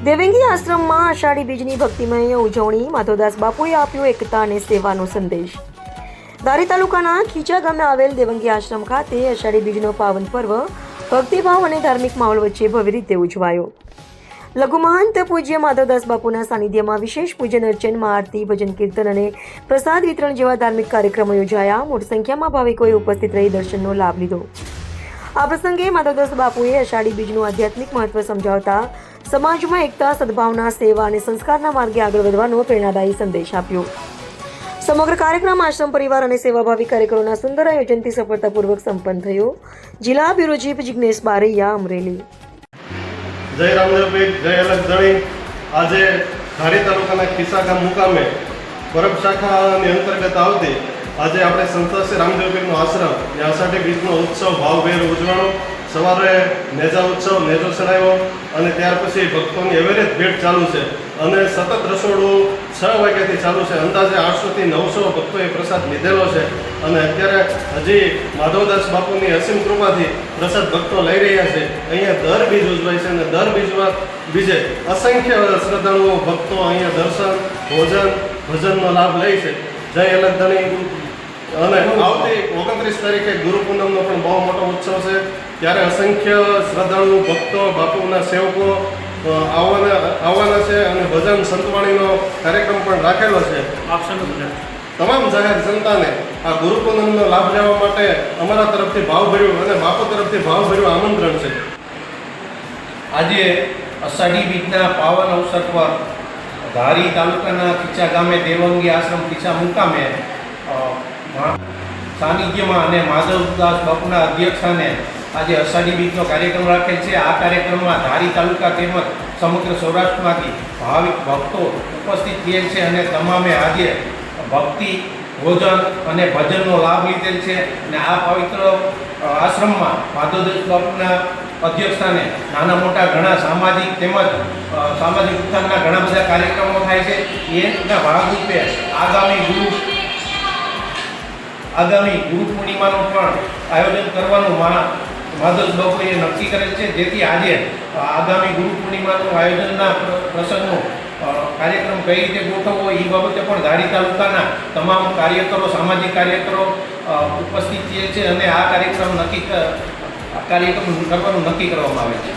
દેવંગી આશ્રમમાં અષાઢી બીજની ભક્તિમય ઉજવણી માધવદાસ બાપુએ આપ્યો એકતા અને સેવાનો સંદેશ। ધારી તાલુકાના ખીચા ગામે આવેલ દેવંગી આશ્રમ ખાતે અષાઢી બીજનો પાવન પર્વ ભક્તિભાવ અને ધાર્મિક માહોલ વચ્ચે ભવ્ય રીતે ઉજવાયો। લઘુમહંત પૂજ્ય માધવદાસ બાપુના સાનિધ્યમાં વિશેષ પૂજન અર્ચન, મહાઆરતી, ભજન કીર્તન અને પ્રસાદ વિતરણ જેવા ધાર્મિક કાર્યક્રમો યોજાયા। મોટી સંખ્યામાં ભાવિકોએ ઉપસ્થિત રહી દર્શનનો લાભ લીધો। આ પ્રસંગે માધવદાસ બાપુએ અષાઢી બીજનું આધ્યાત્મિક મહત્વ સમજાવતા સમાજમાં એકતા, સદભાવના, સેવા અને સંસ્કારના માર્ગે આગળ વધવાનો પ્રેરણાદાયી સંદેશ આપ્યો। સમગ્ર કાર્યક્રમ આશ્રમ પરિવાર અને સેવાભાવી કાર્યકરોના સુંદર આયોજનથી સફળતાપૂર્વક સંપન્ન થયો। જિલ્લા બ્યુરો ચીફ જિગ્નેશ બારૈયા, અમરેલી। જય રામદેવભાઈ, જય અલગધણી। આજે ધારી તાલુકાના ખીસા ગામ મુકામે પરબ શાખાની અંતર્ગત આવતી આજે આપણે સંત શ્રી રામદેવપીરનો આશ્રમ એ અષાઢી બીજનો ઉત્સવ ભાવભેર ઉજવણો। સવારે નેજા ઉત્સવ, નેજો ચડાવ્યો અને ત્યાર પછી ભક્તોની એવરેજ ભેટ ચાલુ છે અને સતત રસોડું 6 વાગ્યાથી ચાલુ છે। અંદાજે 800 થી 900 ભક્તોએ પ્રસાદ લીધેલો છે અને અત્યારે હજી માધવદાસ બાપુની અસીમ કૃપાથી પ્રસાદ ભક્તો લઈ રહ્યા છે। અહીંયા દર બીજ ઉજવાય છે અને દર બીજે અસંખ્ય શ્રદ્ધાળુઓ ભક્તો અહીંયા દર્શન, ભોજન, ભજનનો લાભ લે છે। જય અલગધણી। અને આવતી 29 તારીખે ગુરુ પૂનમનો પણ બહુ મોટો ઉત્સવ છે, ત્યારે અસંખ્ય શ્રદ્ધાળુ ભક્તો, બાપુના સેવકો આવવાના છે અને ભજન સંતવાણીનો કાર્યક્રમ પણ રાખેલો છે। તમામ જાહેર જનતાને આ ગુરુ પૂનમનો લાભ લેવા માટે અમારા તરફથી ભાવભર્યું અને બાપુ તરફથી ભાવભર્યું આમંત્રણ છે। આજે અષાઢી બીજના પાવન અવસર પર ધારી તાલુકાના ખીચા ગામે દેવંગી આશ્રમ ખીચા મુકામે સાનિધ્યમાં અને માધવદાસ બાપુના અધ્યક્ષસ્થાને આજે અષાઢી બીજનો કાર્યક્રમ રાખેલ છે। આ કાર્યક્રમમાં ધારી તાલુકા તેમજ સમગ્ર સૌરાષ્ટ્રમાંથી ભાવિક ભક્તો ઉપસ્થિત થયેલ છે અને તમામે આજે ભક્તિ, ભોજન અને ભજનનો લાભ લીધેલ છે અને આ પવિત્ર આશ્રમમાં માધવદાસ બાપુના અધ્યક્ષસ્થાને નાના મોટા ઘણા સામાજિક તેમજ સામાજિક ઉત્થાનના ઘણા બધા કાર્યક્રમો થાય છે। એના ભાગરૂપે આગામી ગુરુ પૂર્ણિમાનું પણ આયોજન કરવાનું માધવદાસ બાપુએ નક્કી કરેલ છે, જેથી આજે આગામી ગુરુ પૂર્ણિમાનું આયોજનના પ્રસંગનો કાર્યક્રમ કઈ રીતે ગોઠવવો એ બાબતે પણ ધારી તાલુકાના તમામ કાર્યકરો, સામાજિક કાર્યકરો ઉપસ્થિત થયેલ છે અને આ કાર્યક્રમ કરવાનું નક્કી કરવામાં આવે છે।